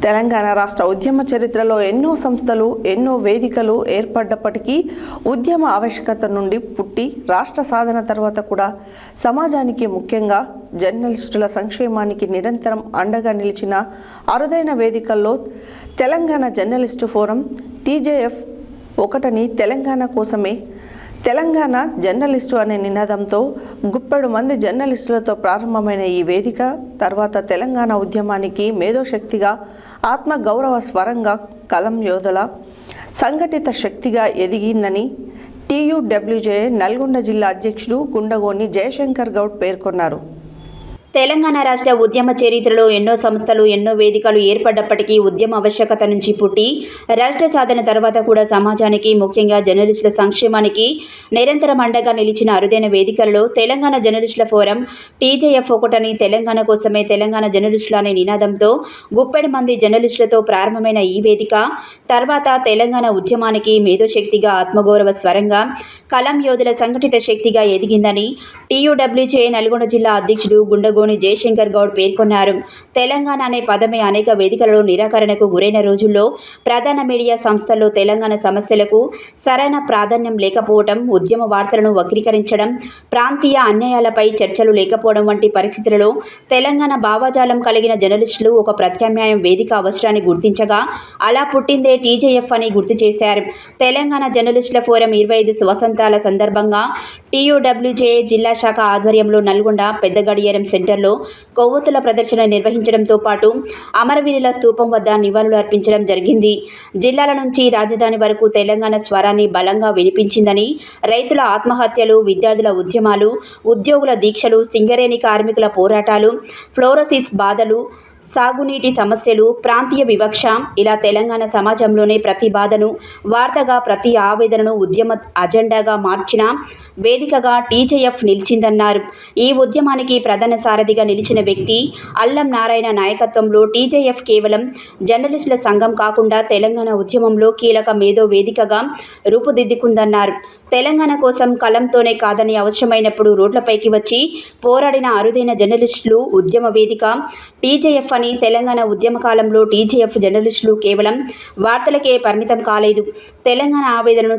తెలంగాణ రాష్ట్ర ఉద్యమ చరిత్రలో ఎన్నో సంస్థలు, ఎన్నో వేదికలు ఏర్పడ్డప్పటికీ ఉద్యమ ఆవశ్యకత నుండి పుట్టి రాష్ట్ర సాధన తర్వాత కూడా సమాజానికి, ముఖ్యంగా జర్నలిస్టుల సంక్షేమానికి నిరంతరం అండగా నిలిచిన అరుదైన వేదికల్లో తెలంగాణ జర్నలిస్టు ఫోరం TJF ఒకటని, తెలంగాణ కోసమే తెలంగాణ జర్నలిస్టు అనే నినాదంతో గుప్పెడు మంది జర్నలిస్టులతో ప్రారంభమైన ఈ వేదిక తర్వాత తెలంగాణ ఉద్యమానికి మేధోశక్తిగా, ఆత్మగౌరవ స్వరంగా, కలం యోధుల సంఘటిత శక్తిగా ఎదిగిందని TUWJ నల్గొండ జిల్లా అధ్యక్షుడు గుండగోని జయశంకర్ గౌడ్ పేర్కొన్నారు. తెలంగాణ రాష్ట్ర ఉద్యమ చరిత్రలో ఎన్నో సంస్థలు, ఎన్నో వేదికలు ఏర్పడ్డప్పటికీ ఉద్యమ ఆవశ్యకత నుంచి పుట్టి రాష్ట్ర సాధన తర్వాత కూడా సమాజానికి, ముఖ్యంగా జర్నలిస్టుల సంక్షేమానికి నిరంతరం అండగా నిలిచిన అరుదైన వేదికలలో తెలంగాణ జర్నలిస్టుల ఫోరం TJF ఒకటని, తెలంగాణ కోసమే తెలంగాణ జర్నలిస్టులు అనే నినాదంతో గుప్పెడు మంది జర్నలిస్టులతో ప్రారంభమైన ఈ వేదిక తర్వాత తెలంగాణ ఉద్యమానికి మేధోశక్తిగా, ఆత్మగౌరవ స్వరంగా, కలం యోధుల సంఘటిత శక్తిగా ఎదిగిందని TUWJ నల్గొండ జిల్లా అధ్యక్షుడు గుండగోని జయశంకర్ గౌడ్ పేర్కొన్నారు. తెలంగాణ అనే పదమే అనేక వేదికలలో నిరాకరణకు గురైన రోజుల్లో ప్రధాన మీడియా సంస్థల్లో తెలంగాణ సమస్యలకు సరైన ప్రాధాన్యం లేకపోవడం, ఉద్యమ వార్తలను వక్రీకరించడం, ప్రాంతీయ అన్యాయాలపై చర్చలు లేకపోవడం వంటి పరిస్థితులలో తెలంగాణ భావజాలం కలిగిన జర్నలిస్టులు ఒక ప్రత్యామ్నాయం వేదిక అవసరాన్ని గుర్తించగా అలా పుట్టిందే TJF అని గుర్తు చేశారు. తెలంగాణ జర్నలిస్టుల ఫోరం 25 వసంతాల సందర్భంగా TUWJ జిల్లా శాఖ ఆధ్వర్యంలో నల్గొండ పెద్ద గడియారం సెంటర్లో కొవ్వొత్తుల ప్రదర్శన నిర్వహించడంతో పాటు అమరవీరుల స్తూపం వద్ద నివాళులు అర్పించడం జరిగింది. జిల్లాల నుంచి రాజధాని వరకు తెలంగాణ స్వరాన్ని బలంగా వినిపించిందని, రైతుల ఆత్మహత్యలు, విద్యార్థుల ఉద్యమాలు, ఉద్యోగుల దీక్షలు, సింగరేణి కార్మికుల పోరాటాలు, ఫ్లోరోసిస్ బాధలు, సాగునీటి సమస్యలు, ప్రాంతీయ వివక్ష ఇలా తెలంగాణ సమాజంలోనే ప్రతి బాధను వార్తగా, ప్రతి ఆవేదనను ఉద్యమ అజెండాగా మార్చిన వేదికగా TJF నిలిచిందన్నారు. ఈ ఉద్యమానికి ప్రధాన సారథిగా నిలిచిన వ్యక్తి అల్లం నారాయణ నాయకత్వంలో TJF కేవలం జర్నలిస్టుల సంఘం కాకుండా తెలంగాణ ఉద్యమంలో కీలక మేధో వేదికగా రూపుదిద్దుకుందన్నారు. తెలంగాణ కోసం కలంతోనే కాదని అవసరమైనప్పుడు రోడ్లపైకి వచ్చి పోరాడిన అరుదైన జర్నలిస్టులు ఉద్యమ వేదిక TJF అని. తెలంగాణ ఉద్యమ కాలంలో TJF జర్నలిస్టులు కేవలం వార్తలకే పరిమితం కాలేదు. తెలంగాణ ఆవేదనను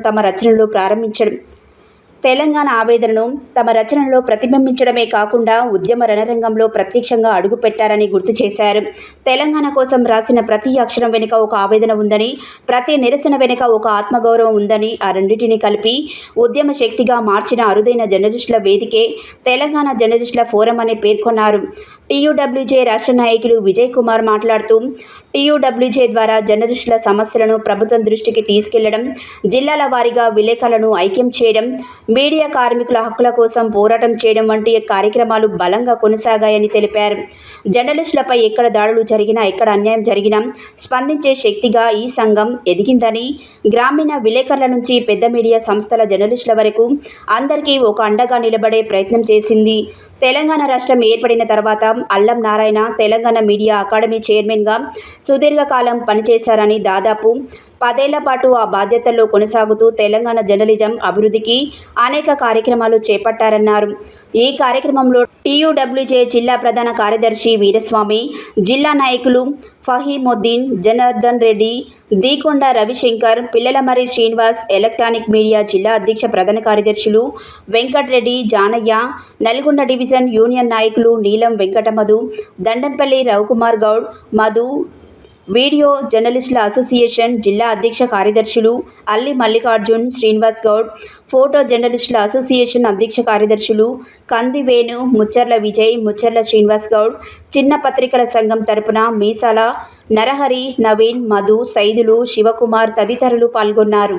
తమ రచనలో ప్రతిబింబించడమే కాకుండా ఉద్యమ రణరంగంలో ప్రత్యక్షంగా అడుగుపెట్టారని గుర్తు చేశారు. తెలంగాణ కోసం రాసిన ప్రతి అక్షరం వెనుక ఒక ఆవేదన ఉందని, ప్రతి నిరసన వెనుక ఒక ఆత్మగౌరవం ఉందని, ఆ రెండింటిని కలిపి ఉద్యమ శక్తిగా మార్చిన అరుదైన జర్నలిస్టుల వేదికే తెలంగాణ జర్నలిస్టుల ఫోరం అని పేర్కొన్నారు. TUWJ రాష్ట్ర నాయకులు విజయ్ కుమార్ మాట్లాడుతూ TUWJ ద్వారా జర్నలిస్టుల సమస్యలను ప్రభుత్వం దృష్టికి తీసుకెళ్లడం, జిల్లాల వారీగా విలేకరులను ఐక్యం చేయడం, మీడియా కార్మికుల హక్కుల కోసం పోరాటం చేయడం వంటి కార్యక్రమాలు బలంగా కొనసాగాయని తెలిపారు. జర్నలిస్టులపై ఎక్కడ దాడులు జరిగినా, ఎక్కడ అన్యాయం జరిగినా స్పందించే శక్తిగా ఈ సంఘం ఎదిగిందని, గ్రామీణ విలేకరుల నుంచి పెద్ద మీడియా సంస్థల జర్నలిస్టుల వరకు అందరికీ ఒక అండగా నిలబడే ప్రయత్నం చేసింది. తెలంగాణ రాష్ట్రం ఏర్పడిన తర్వాత అల్లం నారాయణ తెలంగాణ మీడియా అకాడమీ చైర్మన్గా సుదీర్ఘకాలం పనిచేశారని, దాదాపు 10 ఏళ్ల పాటు ఆ బాధ్యతల్లో కొనసాగుతూ తెలంగాణ జర్నలిజం అభివృద్ధికి అనేక కార్యక్రమాలు చేపట్టారన్నారు. ఈ కార్యక్రమంలో TUWJ జిల్లా ప్రధాన కార్యదర్శి వీరస్వామి, జిల్లా నాయకులు ఫహీముద్దీన్, జనార్దన్ రెడ్డి, దీకొండ రవిశంకర్, పిల్లలమర్రి శ్రీనివాస్, ఎలక్ట్రానిక్ మీడియా జిల్లా అధ్యక్ష ప్రధాన కార్యదర్శులు వెంకట్రెడ్డి, జానయ్య, నల్గొండ డివిజన్ యూనియన్ నాయకులు నీలం వెంకటమధు, దండంపల్లి రవికుమార్ గౌడ్, మధు, వీడియో జర్నలిస్టుల అసోసియేషన్ జిల్లా అధ్యక్ష కార్యదర్శులు అల్లి మల్లికార్జున్, శ్రీనివాస్ గౌడ్, ఫోటో జర్నలిస్టుల అసోసియేషన్ అధ్యక్ష కార్యదర్శులు కంది వేణు, ముచ్చర్ల విజయ్, ముచ్చర్ల శ్రీనివాస్ గౌడ్, చిన్న పత్రికల సంఘం తరపున మీసాల నరహరి, నవీన్, మధు, సైదులు, శివకుమార్ తదితరులు పాల్గొన్నారు.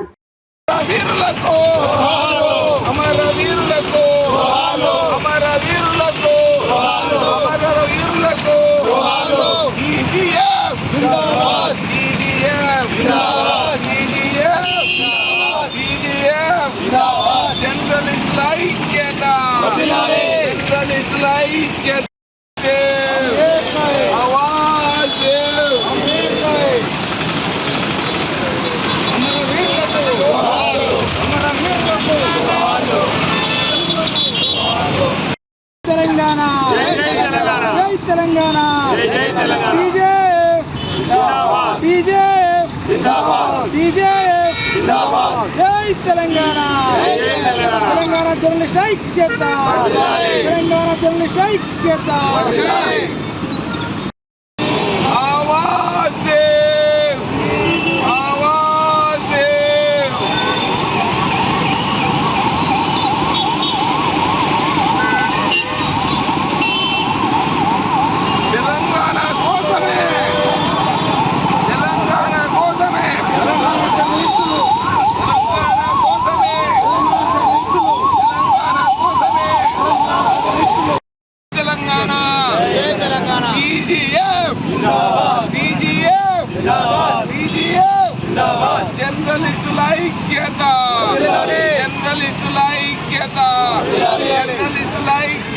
తెలంగాణ జై తెలంగాణ జై తెలంగాణ జై తెలంగాణ తెలంగాణ జర్నలిస్ట్ ఐక్యత తెలంగాణ జర్నలిస్ట్ ఐక్యత జర్నలిస్టుల ఐక్యత జర్నలిస్టుల ఐక్యత జర్నలిస్టుల ఐక్యత